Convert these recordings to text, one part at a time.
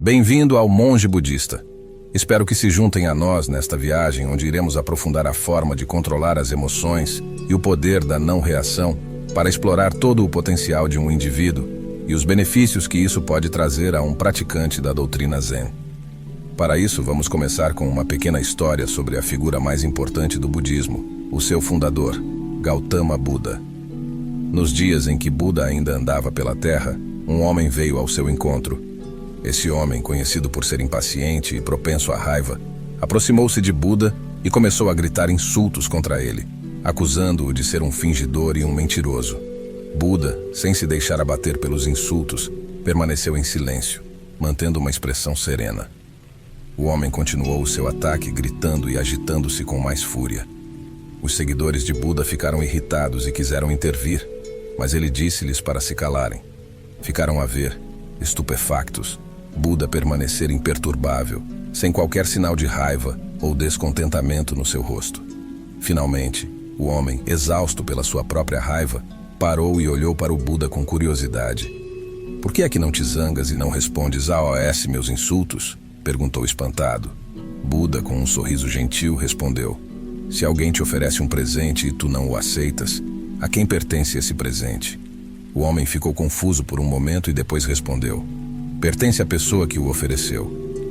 Bem-vindo ao Monge Budista. Espero que se juntem a nós nesta viagem onde iremos aprofundar a forma de controlar as emoções e o poder da não-reação para explorar todo o potencial de um indivíduo e os benefícios que isso pode trazer a um praticante da doutrina Zen. Para isso, vamos começar com uma pequena história sobre a figura mais importante do budismo, o seu fundador, Gautama Buda. Nos dias em que Buda ainda andava pela terra, um homem veio ao seu encontro. Esse homem, conhecido por ser impaciente e propenso à raiva, aproximou-se de Buda e começou a gritar insultos contra ele, acusando-o de ser um fingidor e um mentiroso. Buda, sem se deixar abater pelos insultos, permaneceu em silêncio, mantendo uma expressão serena. O homem continuou o seu ataque, gritando e agitando-se com mais fúria. Os seguidores de Buda ficaram irritados e quiseram intervir, mas ele disse-lhes para se calarem. Ficaram a ver, estupefactos, Buda permanecer imperturbável, sem qualquer sinal de raiva ou descontentamento no seu rosto. Finalmente, o homem, exausto pela sua própria raiva, parou e olhou para o Buda com curiosidade. "Por que é que não te zangas e não respondes AOS meus insultos?" perguntou espantado. Buda, com um sorriso gentil, respondeu: "Se alguém te oferece um presente e tu não o aceitas, a quem pertence esse presente?" O homem ficou confuso por um momento e depois respondeu: "Pertence à pessoa que o ofereceu."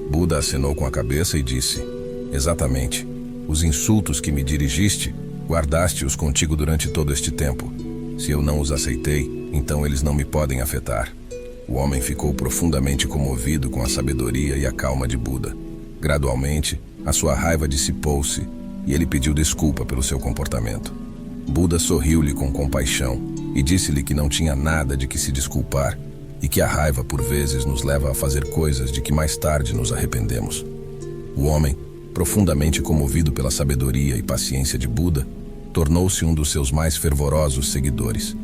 Buda acenou com a cabeça e disse: "Exatamente. Os insultos que me dirigiste, guardaste-os contigo durante todo este tempo. Se eu não os aceitei, então eles não me podem afetar." O homem ficou profundamente comovido com a sabedoria e a calma de Buda. Gradualmente, a sua raiva dissipou-se e ele pediu desculpa pelo seu comportamento. Buda sorriu-lhe com compaixão e disse-lhe que não tinha nada de que se desculpar e que a raiva por vezes nos leva a fazer coisas de que mais tarde nos arrependemos. O homem, profundamente comovido pela sabedoria e paciência de Buda, tornou-se um dos seus mais fervorosos seguidores.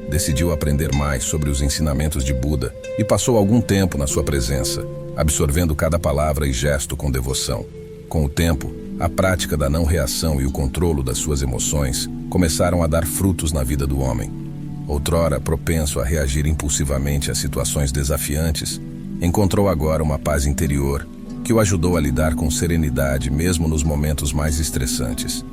Decidiu aprender mais sobre os ensinamentos de Buda e passou algum tempo na sua presença, absorvendo cada palavra e gesto com devoção. Com o tempo, a prática da não-reação e o controle das suas emoções começaram a dar frutos na vida do homem. Outrora propenso a reagir impulsivamente a situações desafiantes, encontrou agora uma paz interior que o ajudou a lidar com serenidade mesmo nos momentos mais estressantes.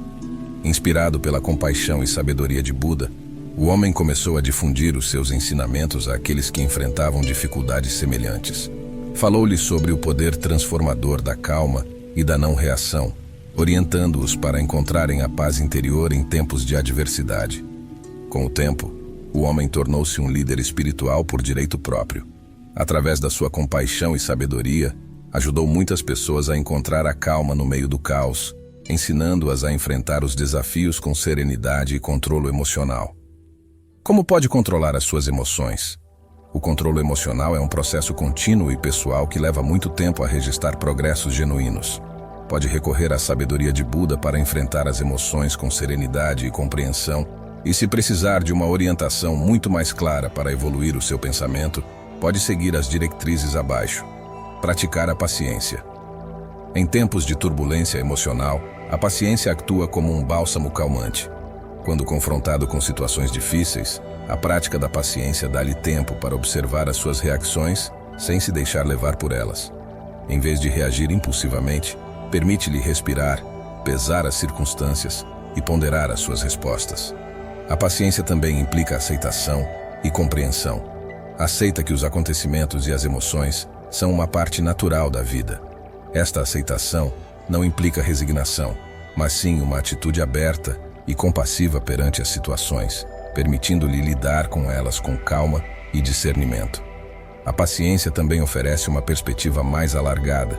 Inspirado pela compaixão e sabedoria de Buda, o homem começou a difundir os seus ensinamentos àqueles que enfrentavam dificuldades semelhantes. Falou-lhes sobre o poder transformador da calma e da não-reação, orientando-os para encontrarem a paz interior em tempos de adversidade. Com o tempo, o homem tornou-se um líder espiritual por direito próprio. Através da sua compaixão e sabedoria, ajudou muitas pessoas a encontrar a calma no meio do caos, ensinando-as a enfrentar os desafios com serenidade e controle emocional. Como pode controlar as suas emoções? O controle emocional é um processo contínuo e pessoal que leva muito tempo a registrar progressos genuínos. Pode recorrer à sabedoria de Buda para enfrentar as emoções com serenidade e compreensão, e se precisar de uma orientação muito mais clara para evoluir o seu pensamento, pode seguir as diretrizes abaixo. Praticar a paciência. Em tempos de turbulência emocional, a paciência atua como um bálsamo calmante. Quando confrontado com situações difíceis, a prática da paciência dá-lhe tempo para observar as suas reações sem se deixar levar por elas. Em vez de reagir impulsivamente, permite-lhe respirar, pesar as circunstâncias e ponderar as suas respostas. A paciência também implica aceitação e compreensão. Aceita que os acontecimentos e as emoções são uma parte natural da vida. Esta aceitação não implica resignação, mas sim uma atitude aberta e compassiva perante as situações, permitindo-lhe lidar com elas com calma e discernimento. A paciência também oferece uma perspectiva mais alargada.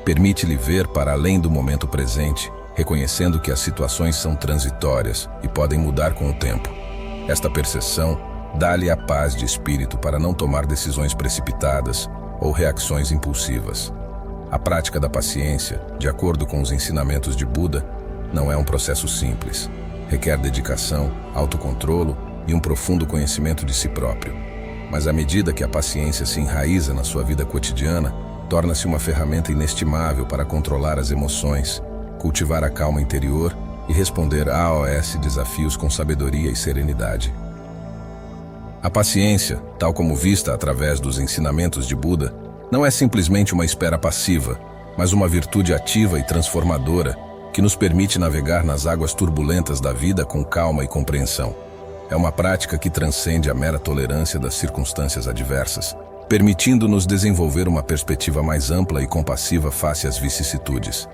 Permite-lhe ver para além do momento presente, reconhecendo que as situações são transitórias e podem mudar com o tempo. Esta percepção dá-lhe a paz de espírito para não tomar decisões precipitadas ou reações impulsivas. A prática da paciência, de acordo com os ensinamentos de Buda, não é um processo simples. Requer dedicação, autocontrolo e um profundo conhecimento de si próprio. Mas à medida que a paciência se enraiza na sua vida cotidiana, torna-se uma ferramenta inestimável para controlar as emoções, cultivar a calma interior e responder a AOS desafios com sabedoria e serenidade. A paciência, tal como vista através dos ensinamentos de Buda, não é simplesmente uma espera passiva, mas uma virtude ativa e transformadora que nos permite navegar nas águas turbulentas da vida com calma e compreensão. É uma prática que transcende a mera tolerância das circunstâncias adversas, permitindo-nos desenvolver uma perspectiva mais ampla e compassiva face às vicissitudes.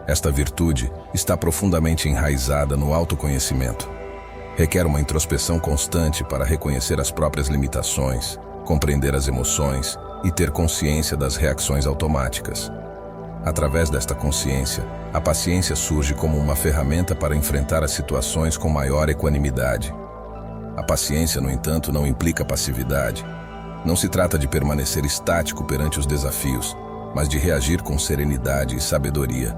Esta virtude está profundamente enraizada no autoconhecimento. Requer uma introspeção constante para reconhecer as próprias limitações, compreender as emoções e ter consciência das reações automáticas. Através desta consciência, a paciência surge como uma ferramenta para enfrentar as situações com maior equanimidade. A paciência, no entanto, não implica passividade. Não se trata de permanecer estático perante os desafios, mas de reagir com serenidade e sabedoria.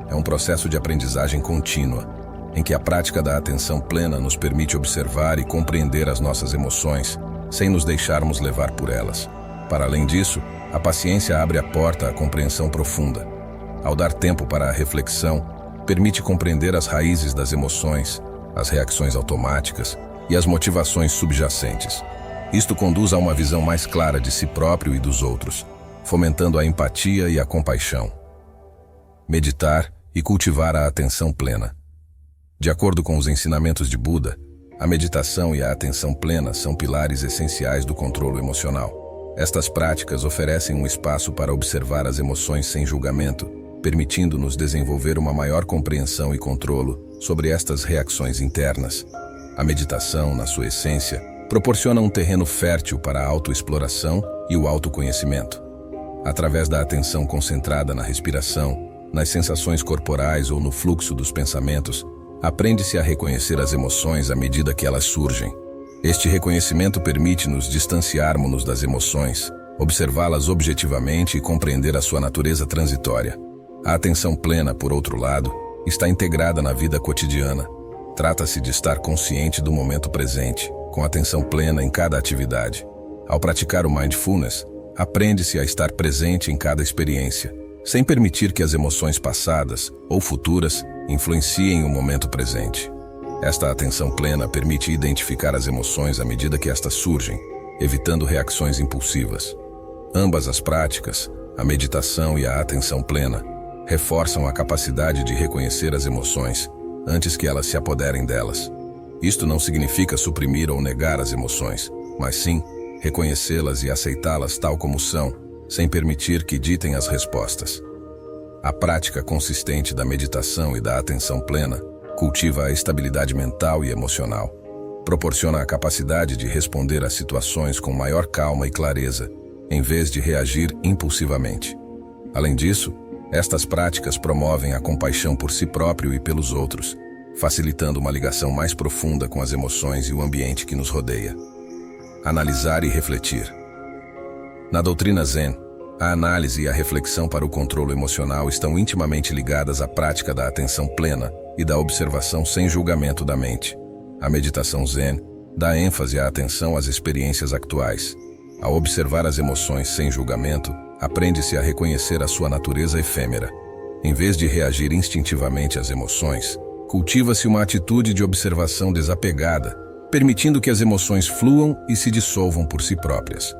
É um processo de aprendizagem contínua, em que a prática da atenção plena nos permite observar e compreender as nossas emoções, sem nos deixarmos levar por elas. Para além disso, a paciência abre a porta à compreensão profunda. Ao dar tempo para a reflexão, permite compreender as raízes das emoções, as reações automáticas e as motivações subjacentes. Isto conduz a uma visão mais clara de si próprio e dos outros, fomentando a empatia e a compaixão. Meditar e cultivar a atenção plena. De acordo com os ensinamentos de Buda, a meditação e a atenção plena são pilares essenciais do controle emocional. Estas práticas oferecem um espaço para observar as emoções sem julgamento, permitindo-nos desenvolver uma maior compreensão e controle sobre estas reações internas. A meditação, na sua essência, proporciona um terreno fértil para a autoexploração e o autoconhecimento. Através da atenção concentrada na respiração, nas sensações corporais ou no fluxo dos pensamentos, aprende-se a reconhecer as emoções à medida que elas surgem. Este reconhecimento permite-nos distanciarmos-nos das emoções, observá-las objetivamente e compreender a sua natureza transitória. A atenção plena, por outro lado, está integrada na vida cotidiana. Trata-se de estar consciente do momento presente, com atenção plena em cada atividade. Ao praticar o mindfulness, aprende-se a estar presente em cada experiência, sem permitir que as emoções passadas ou futuras influenciem o momento presente. Esta atenção plena permite identificar as emoções à medida que estas surgem, evitando reações impulsivas. Ambas as práticas, a meditação e a atenção plena, reforçam a capacidade de reconhecer as emoções antes que elas se apoderem delas. Isto não significa suprimir ou negar as emoções, mas sim reconhecê-las e aceitá-las tal como são, sem permitir que ditem as respostas. A prática consistente da meditação e da atenção plena cultiva a estabilidade mental e emocional, proporciona a capacidade de responder a situações com maior calma e clareza, em vez de reagir impulsivamente. Além disso, estas práticas promovem a compaixão por si próprio e pelos outros, facilitando uma ligação mais profunda com as emoções e o ambiente que nos rodeia. Analisar e refletir. Na doutrina Zen, a análise e a reflexão para o controle emocional estão intimamente ligadas à prática da atenção plena e da observação sem julgamento da mente. A meditação Zen dá ênfase à atenção às experiências atuais. Ao observar as emoções sem julgamento, aprende-se a reconhecer a sua natureza efêmera. Em vez de reagir instintivamente às emoções, cultiva-se uma atitude de observação desapegada, permitindo que as emoções fluam e se dissolvam por si próprias.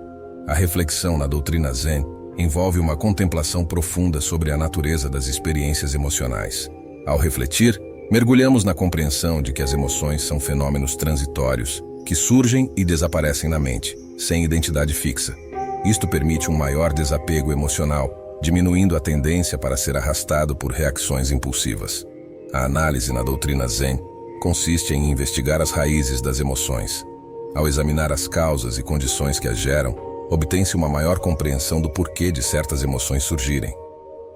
A reflexão na doutrina Zen envolve uma contemplação profunda sobre a natureza das experiências emocionais. Ao refletir, mergulhamos na compreensão de que as emoções são fenômenos transitórios, que surgem e desaparecem na mente, sem identidade fixa. Isto permite um maior desapego emocional, diminuindo a tendência para ser arrastado por reações impulsivas. A análise na doutrina Zen consiste em investigar as raízes das emoções. Ao examinar as causas e condições que as geram, obtém-se uma maior compreensão do porquê de certas emoções surgirem.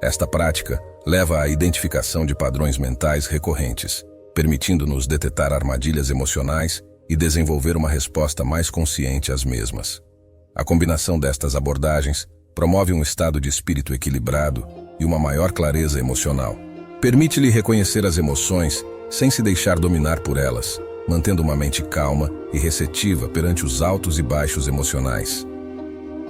Esta prática leva à identificação de padrões mentais recorrentes, permitindo-nos detectar armadilhas emocionais e desenvolver uma resposta mais consciente às mesmas. A combinação destas abordagens promove um estado de espírito equilibrado e uma maior clareza emocional. Permite-lhe reconhecer as emoções sem se deixar dominar por elas, mantendo uma mente calma e receptiva perante os altos e baixos emocionais.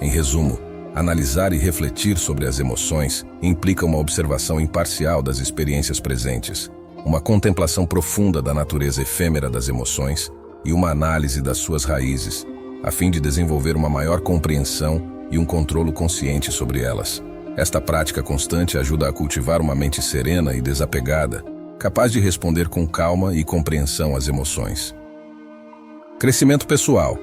Em resumo, analisar e refletir sobre as emoções implica uma observação imparcial das experiências presentes, uma contemplação profunda da natureza efêmera das emoções e uma análise das suas raízes, a fim de desenvolver uma maior compreensão e um controle consciente sobre elas. Esta prática constante ajuda a cultivar uma mente serena e desapegada, capaz de responder com calma e compreensão às emoções. Crescimento pessoal.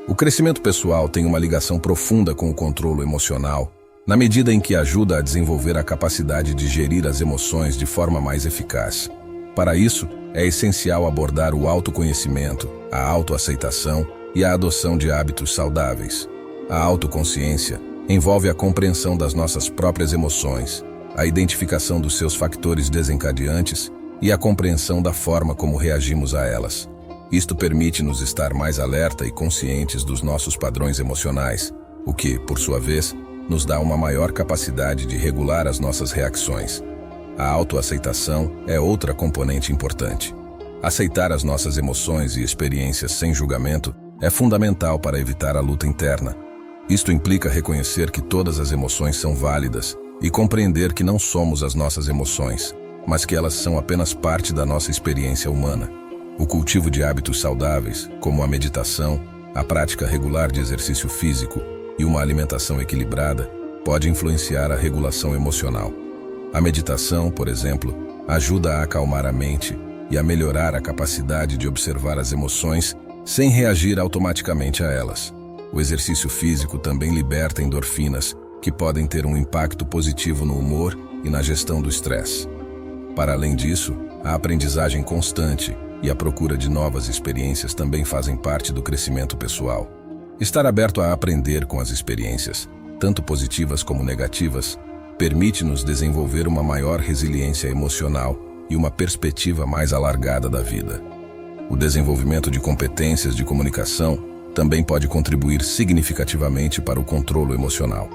O crescimento pessoal tem uma ligação profunda com o controle emocional, na medida em que ajuda a desenvolver a capacidade de gerir as emoções de forma mais eficaz. Para isso, é essencial abordar o autoconhecimento, a autoaceitação e a adoção de hábitos saudáveis. A autoconsciência envolve a compreensão das nossas próprias emoções, a identificação dos seus factores desencadeantes e a compreensão da forma como reagimos a elas. Isto permite-nos estar mais alerta e conscientes dos nossos padrões emocionais, o que, por sua vez, nos dá uma maior capacidade de regular as nossas reações. A autoaceitação é outra componente importante. Aceitar as nossas emoções e experiências sem julgamento é fundamental para evitar a luta interna. Isto implica reconhecer que todas as emoções são válidas e compreender que não somos as nossas emoções, mas que elas são apenas parte da nossa experiência humana. O cultivo de hábitos saudáveis, como a meditação, a prática regular de exercício físico e uma alimentação equilibrada, pode influenciar a regulação emocional. A meditação, por exemplo, ajuda a acalmar a mente e a melhorar a capacidade de observar as emoções sem reagir automaticamente a elas. O exercício físico também liberta endorfinas, que podem ter um impacto positivo no humor e na gestão do estresse. Para além disso, a aprendizagem constante e a procura de novas experiências também fazem parte do crescimento pessoal. Estar aberto a aprender com as experiências, tanto positivas como negativas, permite-nos desenvolver uma maior resiliência emocional e uma perspectiva mais alargada da vida. O desenvolvimento de competências de comunicação também pode contribuir significativamente para o controle emocional.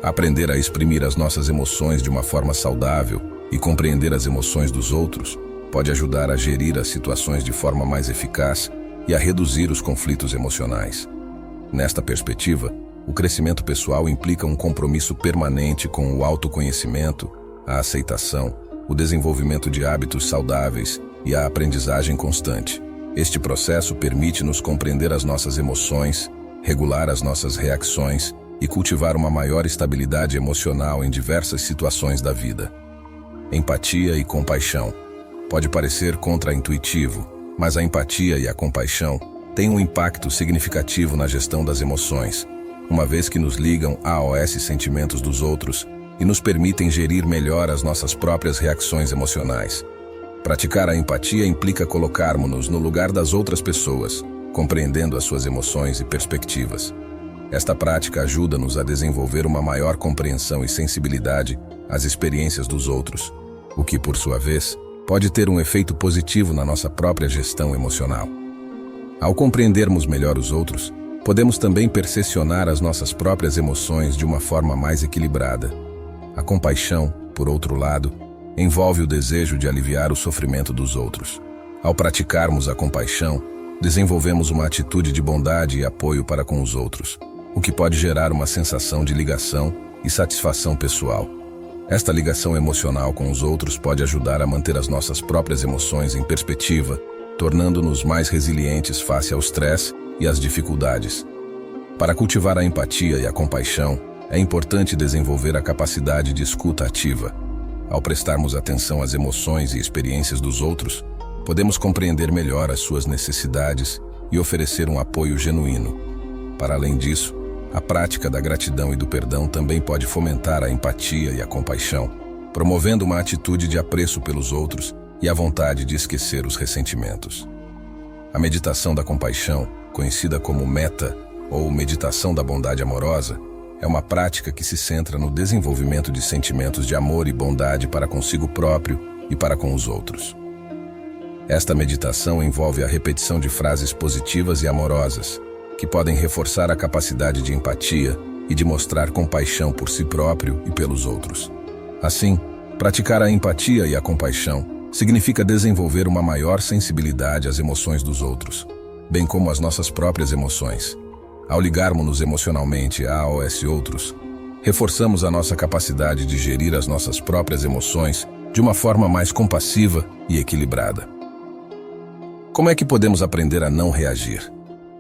Aprender a exprimir as nossas emoções de uma forma saudável e compreender as emoções dos outros pode ajudar a gerir as situações de forma mais eficaz e a reduzir os conflitos emocionais. Nesta perspectiva, o crescimento pessoal implica um compromisso permanente com o autoconhecimento, a aceitação, o desenvolvimento de hábitos saudáveis e a aprendizagem constante. Este processo permite-nos compreender as nossas emoções, regular as nossas reações e cultivar uma maior estabilidade emocional em diversas situações da vida. Empatia e compaixão. Pode parecer contraintuitivo, mas a empatia e a compaixão têm um impacto significativo na gestão das emoções, uma vez que nos ligam aos sentimentos dos outros e nos permitem gerir melhor as nossas próprias reações emocionais. Praticar a empatia implica colocarmos-nos no lugar das outras pessoas, compreendendo as suas emoções e perspectivas. Esta prática ajuda-nos a desenvolver uma maior compreensão e sensibilidade às experiências dos outros, o que, por sua vez, pode ter um efeito positivo na nossa própria gestão emocional. Ao compreendermos melhor os outros, podemos também percepcionar as nossas próprias emoções de uma forma mais equilibrada. A compaixão, por outro lado, envolve o desejo de aliviar o sofrimento dos outros. Ao praticarmos a compaixão, desenvolvemos uma atitude de bondade e apoio para com os outros, o que pode gerar uma sensação de ligação e satisfação pessoal. Esta ligação emocional com os outros pode ajudar a manter as nossas próprias emoções em perspectiva, tornando-nos mais resilientes face ao estresse e às dificuldades. Para cultivar a empatia e a compaixão, é importante desenvolver a capacidade de escuta ativa. Ao prestarmos atenção às emoções e experiências dos outros, podemos compreender melhor as suas necessidades e oferecer um apoio genuíno. Para além disso, a prática da gratidão e do perdão também pode fomentar a empatia e a compaixão, promovendo uma atitude de apreço pelos outros e a vontade de esquecer os ressentimentos. A meditação da compaixão, conhecida como metta ou meditação da bondade amorosa, é uma prática que se centra no desenvolvimento de sentimentos de amor e bondade para consigo próprio e para com os outros. Esta meditação envolve a repetição de frases positivas e amorosas, que podem reforçar a capacidade de empatia e de mostrar compaixão por si próprio e pelos outros. Assim, praticar a empatia e a compaixão significa desenvolver uma maior sensibilidade às emoções dos outros, bem como às nossas próprias emoções. Ao ligarmos-nos emocionalmente aos outros, reforçamos a nossa capacidade de gerir as nossas próprias emoções de uma forma mais compassiva e equilibrada. Como é que podemos aprender a não reagir?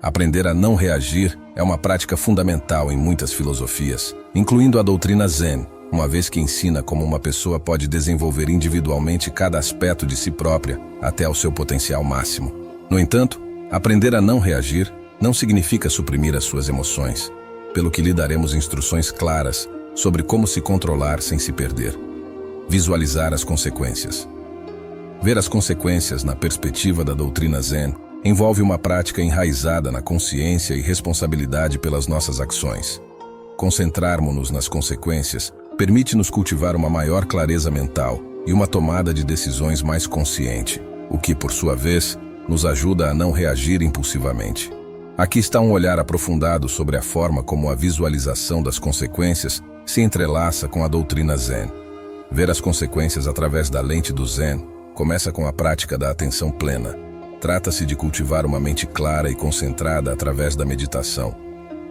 Aprender a não reagir é uma prática fundamental em muitas filosofias, incluindo a doutrina Zen, uma vez que ensina como uma pessoa pode desenvolver individualmente cada aspecto de si própria até ao seu potencial máximo. No entanto, aprender a não reagir não significa suprimir as suas emoções, pelo que lhe daremos instruções claras sobre como se controlar sem se perder. Visualizar as consequências. Ver as consequências na perspectiva da doutrina Zen envolve uma prática enraizada na consciência e responsabilidade pelas nossas ações. Concentrarmos-nos nas consequências permite-nos cultivar uma maior clareza mental e uma tomada de decisões mais consciente, o que, por sua vez, nos ajuda a não reagir impulsivamente. Aqui está um olhar aprofundado sobre a forma como a visualização das consequências se entrelaça com a doutrina Zen. Ver as consequências através da lente do Zen começa com a prática da atenção plena. Trata-se de cultivar uma mente clara e concentrada através da meditação.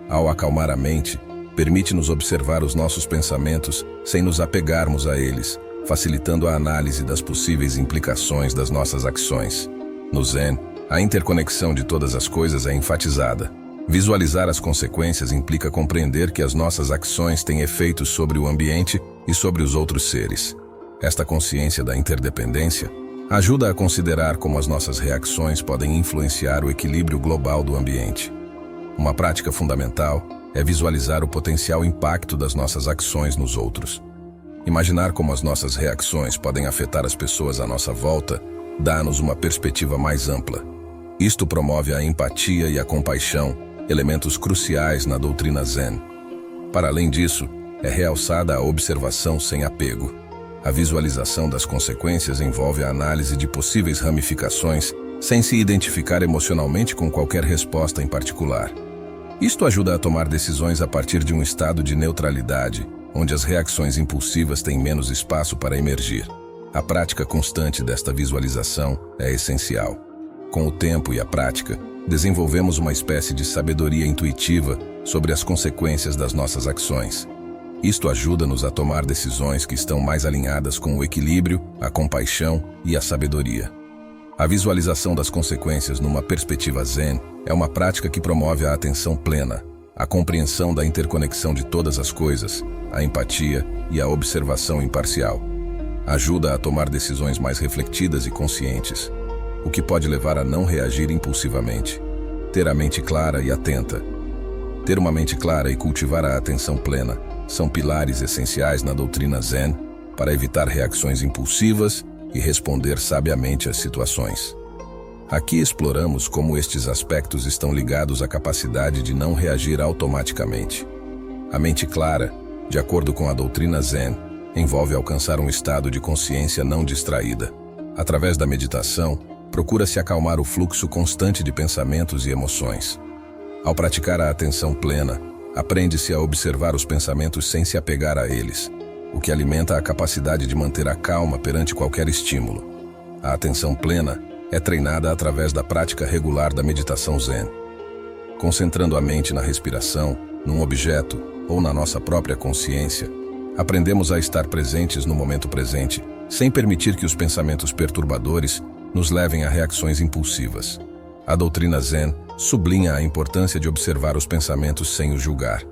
Ao acalmar a mente, permite-nos observar os nossos pensamentos sem nos apegarmos a eles, facilitando a análise das possíveis implicações das nossas ações. No Zen, a interconexão de todas as coisas é enfatizada. Visualizar as consequências implica compreender que as nossas ações têm efeitos sobre o ambiente e sobre os outros seres. Esta consciência da interdependência ajuda a considerar como as nossas reações podem influenciar o equilíbrio global do ambiente. Uma prática fundamental é visualizar o potencial impacto das nossas ações nos outros. Imaginar como as nossas reações podem afetar as pessoas à nossa volta dá-nos uma perspectiva mais ampla. Isto promove a empatia e a compaixão, elementos cruciais na doutrina Zen. Para além disso, é realçada a observação sem apego. A visualização das consequências envolve a análise de possíveis ramificações, sem se identificar emocionalmente com qualquer resposta em particular. Isto ajuda a tomar decisões a partir de um estado de neutralidade, onde as reações impulsivas têm menos espaço para emergir. A prática constante desta visualização é essencial. Com o tempo e a prática, desenvolvemos uma espécie de sabedoria intuitiva sobre as consequências das nossas ações. Isto ajuda-nos a tomar decisões que estão mais alinhadas com o equilíbrio, a compaixão e a sabedoria. A visualização das consequências numa perspectiva Zen é uma prática que promove a atenção plena, a compreensão da interconexão de todas as coisas, a empatia e a observação imparcial. Ajuda a tomar decisões mais refletidas e conscientes, o que pode levar a não reagir impulsivamente. Ter a mente clara e atenta. Ter uma mente clara e cultivar a atenção plena são pilares essenciais na doutrina Zen para evitar reações impulsivas e responder sabiamente às situações. Aqui exploramos como estes aspectos estão ligados à capacidade de não reagir automaticamente. A mente clara, de acordo com a doutrina Zen, envolve alcançar um estado de consciência não distraída. Através da meditação, procura-se acalmar o fluxo constante de pensamentos e emoções. Ao praticar a atenção plena, aprende-se a observar os pensamentos sem se apegar a eles, o que alimenta a capacidade de manter a calma perante qualquer estímulo. A atenção plena é treinada através da prática regular da meditação Zen. Concentrando a mente na respiração, num objeto ou na nossa própria consciência, aprendemos a estar presentes no momento presente, sem permitir que os pensamentos perturbadores nos levem a reações impulsivas. A doutrina Zen sublinha a importância de observar os pensamentos sem os julgar.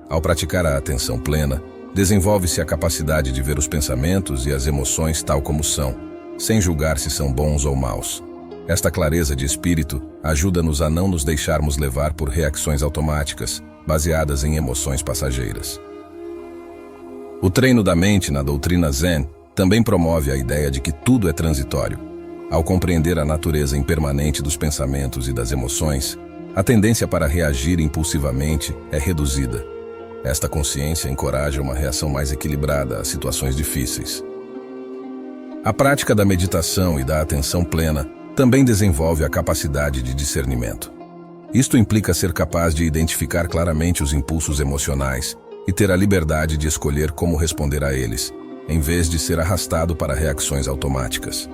Ao praticar a atenção plena, desenvolve-se a capacidade de ver os pensamentos e as emoções tal como são, sem julgar se são bons ou maus. Esta clareza de espírito ajuda-nos a não nos deixarmos levar por reações automáticas, baseadas em emoções passageiras. O treino da mente na doutrina Zen também promove a ideia de que tudo é transitório. Ao compreender a natureza impermanente dos pensamentos e das emoções, a tendência para reagir impulsivamente é reduzida. Esta consciência encoraja uma reação mais equilibrada a situações difíceis. A prática da meditação e da atenção plena também desenvolve a capacidade de discernimento. Isto implica ser capaz de identificar claramente os impulsos emocionais e ter a liberdade de escolher como responder a eles, em vez de ser arrastado para reações automáticas.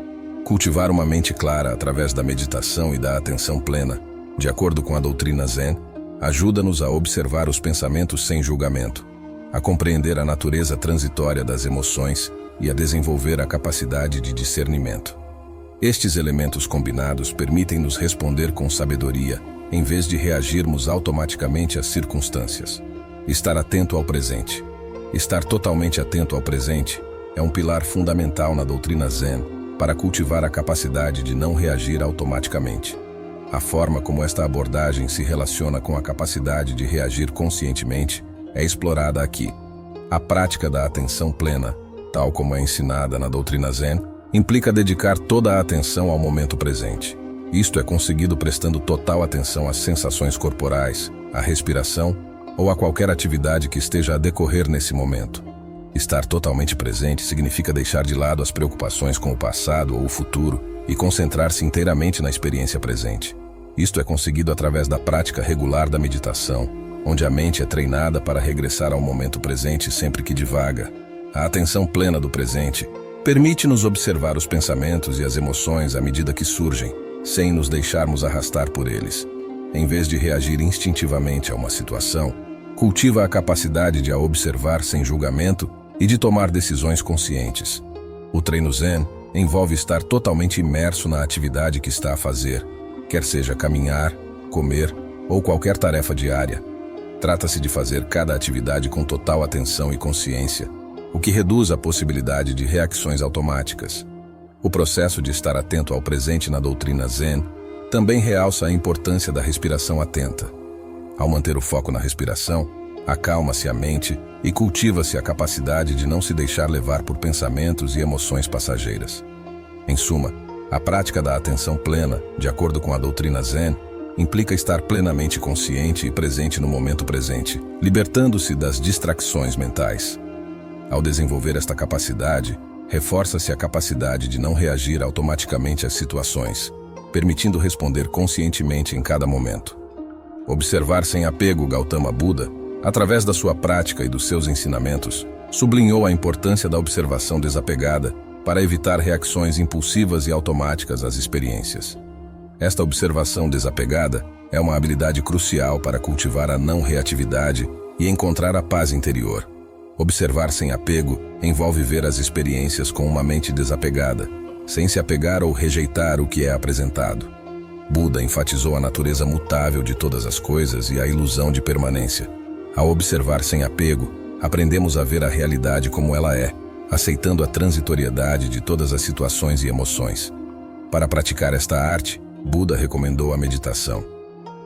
Cultivar uma mente clara através da meditação e da atenção plena, de acordo com a doutrina Zen, ajuda-nos a observar os pensamentos sem julgamento, a compreender a natureza transitória das emoções e a desenvolver a capacidade de discernimento. Estes elementos combinados permitem-nos responder com sabedoria, em vez de reagirmos automaticamente às circunstâncias. Estar atento ao presente. Estar totalmente atento ao presente é um pilar fundamental na doutrina Zen para cultivar a capacidade de não reagir automaticamente. A forma como esta abordagem se relaciona com a capacidade de reagir conscientemente é explorada aqui. A prática da atenção plena, tal como é ensinada na doutrina Zen, implica dedicar toda a atenção ao momento presente. Isto é conseguido prestando total atenção às sensações corporais, à respiração ou a qualquer atividade que esteja a decorrer nesse momento. Estar totalmente presente significa deixar de lado as preocupações com o passado ou o futuro e concentrar-se inteiramente na experiência presente. Isto é conseguido através da prática regular da meditação, onde a mente é treinada para regressar ao momento presente sempre que divaga. A atenção plena do presente permite-nos observar os pensamentos e as emoções à medida que surgem, sem nos deixarmos arrastar por eles. Em vez de reagir instintivamente a uma situação, cultiva a capacidade de a observar sem julgamento e de tomar decisões conscientes. O treino Zen envolve estar totalmente imerso na atividade que está a fazer, quer seja caminhar, comer ou qualquer tarefa diária. Trata-se de fazer cada atividade com total atenção e consciência, o que reduz a possibilidade de reações automáticas. O processo de estar atento ao presente na doutrina Zen também realça a importância da respiração atenta. Ao manter o foco na respiração, acalma-se a mente e cultiva-se a capacidade de não se deixar levar por pensamentos e emoções passageiras. Em suma, a prática da atenção plena, de acordo com a doutrina Zen, implica estar plenamente consciente e presente no momento presente, libertando-se das distrações mentais. Ao desenvolver esta capacidade, reforça-se a capacidade de não reagir automaticamente às situações, permitindo responder conscientemente em cada momento. Observar sem apego Gautama Buda, através da sua prática e dos seus ensinamentos, sublinhou a importância da observação desapegada para evitar reações impulsivas e automáticas às experiências. Esta observação desapegada é uma habilidade crucial para cultivar a não reatividade e encontrar a paz interior. Observar sem apego envolve ver as experiências com uma mente desapegada, sem se apegar ou rejeitar o que é apresentado. Buda enfatizou a natureza mutável de todas as coisas e a ilusão de permanência. Ao observar sem apego, aprendemos a ver a realidade como ela é, aceitando a transitoriedade de todas as situações e emoções. Para praticar esta arte, Buda recomendou a meditação.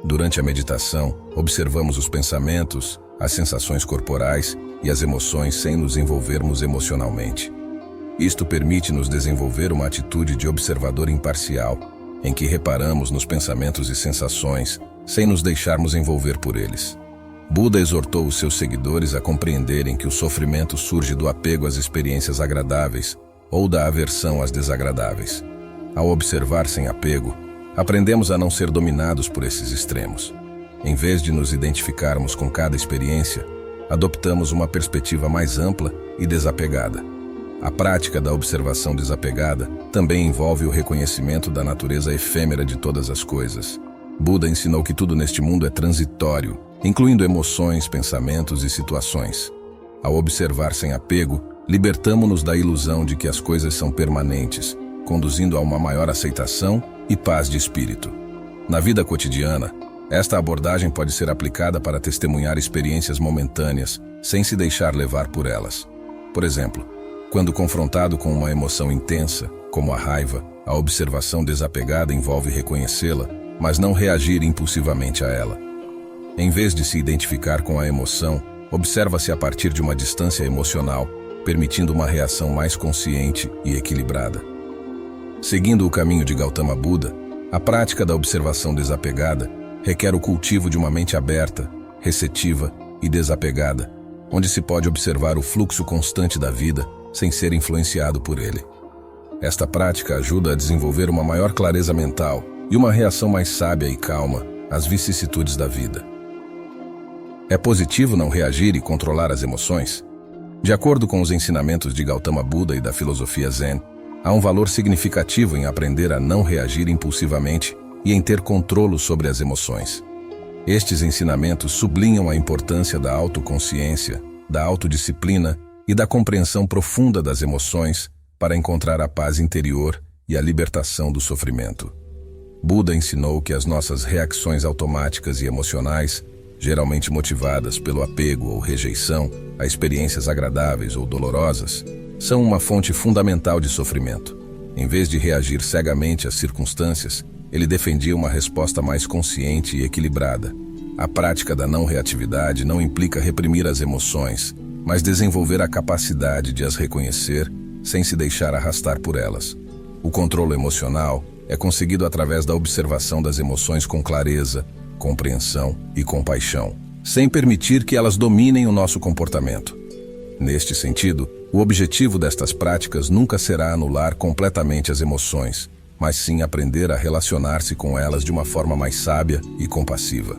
Durante a meditação, observamos os pensamentos, as sensações corporais e as emoções sem nos envolvermos emocionalmente. Isto permite-nos desenvolver uma atitude de observador imparcial, em que reparamos nos pensamentos e sensações, sem nos deixarmos envolver por eles. Buda exortou os seus seguidores a compreenderem que o sofrimento surge do apego às experiências agradáveis ou da aversão às desagradáveis. Ao observar sem apego, aprendemos a não ser dominados por esses extremos. Em vez de nos identificarmos com cada experiência, adoptamos uma perspectiva mais ampla e desapegada. A prática da observação desapegada também envolve o reconhecimento da natureza efêmera de todas as coisas. Buda ensinou que tudo neste mundo é transitório, incluindo emoções, pensamentos e situações. Ao observar sem apego, libertamo-nos da ilusão de que as coisas são permanentes, conduzindo a uma maior aceitação e paz de espírito. Na vida cotidiana, esta abordagem pode ser aplicada para testemunhar experiências momentâneas, sem se deixar levar por elas. Por exemplo, quando confrontado com uma emoção intensa, como a raiva, a observação desapegada envolve reconhecê-la, mas não reagir impulsivamente a ela. Em vez de se identificar com a emoção, observa-se a partir de uma distância emocional, permitindo uma reação mais consciente e equilibrada. Seguindo o caminho de Gautama Buda, a prática da observação desapegada requer o cultivo de uma mente aberta, receptiva e desapegada, onde se pode observar o fluxo constante da vida sem ser influenciado por ele. Esta prática ajuda a desenvolver uma maior clareza mental e uma reação mais sábia e calma às vicissitudes da vida. É positivo não reagir e controlar as emoções? De acordo com os ensinamentos de Gautama Buda e da filosofia Zen, há um valor significativo em aprender a não reagir impulsivamente e em ter controle sobre as emoções. Estes ensinamentos sublinham a importância da autoconsciência, da autodisciplina e da compreensão profunda das emoções para encontrar a paz interior e a libertação do sofrimento. Buda ensinou que as nossas reações automáticas e emocionais, geralmente motivadas pelo apego ou rejeição a experiências agradáveis ou dolorosas, são uma fonte fundamental de sofrimento. Em vez de reagir cegamente às circunstâncias, ele defendia uma resposta mais consciente e equilibrada. A prática da não reatividade não implica reprimir as emoções, mas desenvolver a capacidade de as reconhecer sem se deixar arrastar por elas. O controle emocional é conseguido através da observação das emoções com clareza, compreensão e compaixão, sem permitir que elas dominem o nosso comportamento. Neste sentido, o objetivo destas práticas nunca será anular completamente as emoções, mas sim aprender a relacionar-se com elas de uma forma mais sábia e compassiva.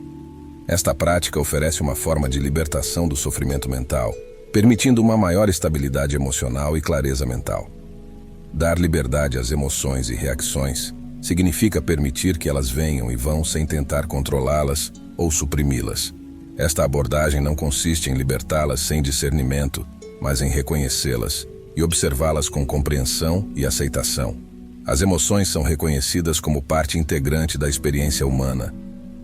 Esta prática oferece uma forma de libertação do sofrimento mental, permitindo uma maior estabilidade emocional e clareza mental. Dar liberdade às emoções e reações significa permitir que elas venham e vão sem tentar controlá-las ou suprimi-las. Esta abordagem não consiste em libertá-las sem discernimento, mas em reconhecê-las e observá-las com compreensão e aceitação. As emoções são reconhecidas como parte integrante da experiência humana.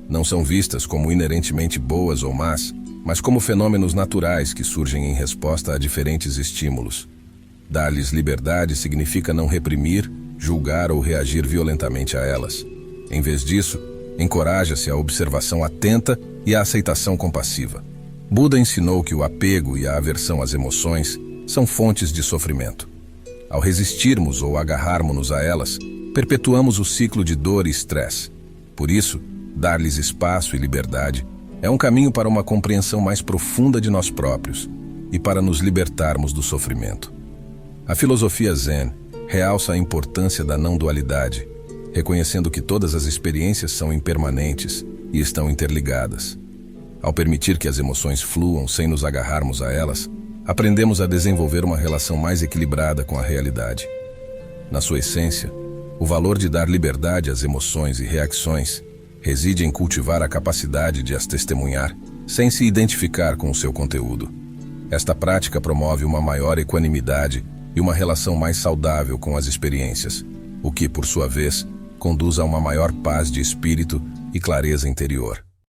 Não são vistas como inerentemente boas ou más, mas como fenômenos naturais que surgem em resposta a diferentes estímulos. Dar-lhes liberdade significa não reprimir, julgar ou reagir violentamente a elas. Em vez disso, encoraja-se a observação atenta e a aceitação compassiva. Buda ensinou que o apego e a aversão às emoções são fontes de sofrimento. Ao resistirmos ou agarrarmos-nos a elas, perpetuamos o ciclo de dor e estresse. Por isso, dar-lhes espaço e liberdade é um caminho para uma compreensão mais profunda de nós próprios e para nos libertarmos do sofrimento. A filosofia Zen realça a importância da não-dualidade, reconhecendo que todas as experiências são impermanentes e estão interligadas. Ao permitir que as emoções fluam sem nos agarrarmos a elas, aprendemos a desenvolver uma relação mais equilibrada com a realidade. Na sua essência, o valor de dar liberdade às emoções e reações reside em cultivar a capacidade de as testemunhar, sem se identificar com o seu conteúdo. Esta prática promove uma maior equanimidade e uma relação mais saudável com as experiências, o que, por sua vez, conduz a uma maior paz de espírito e clareza interior.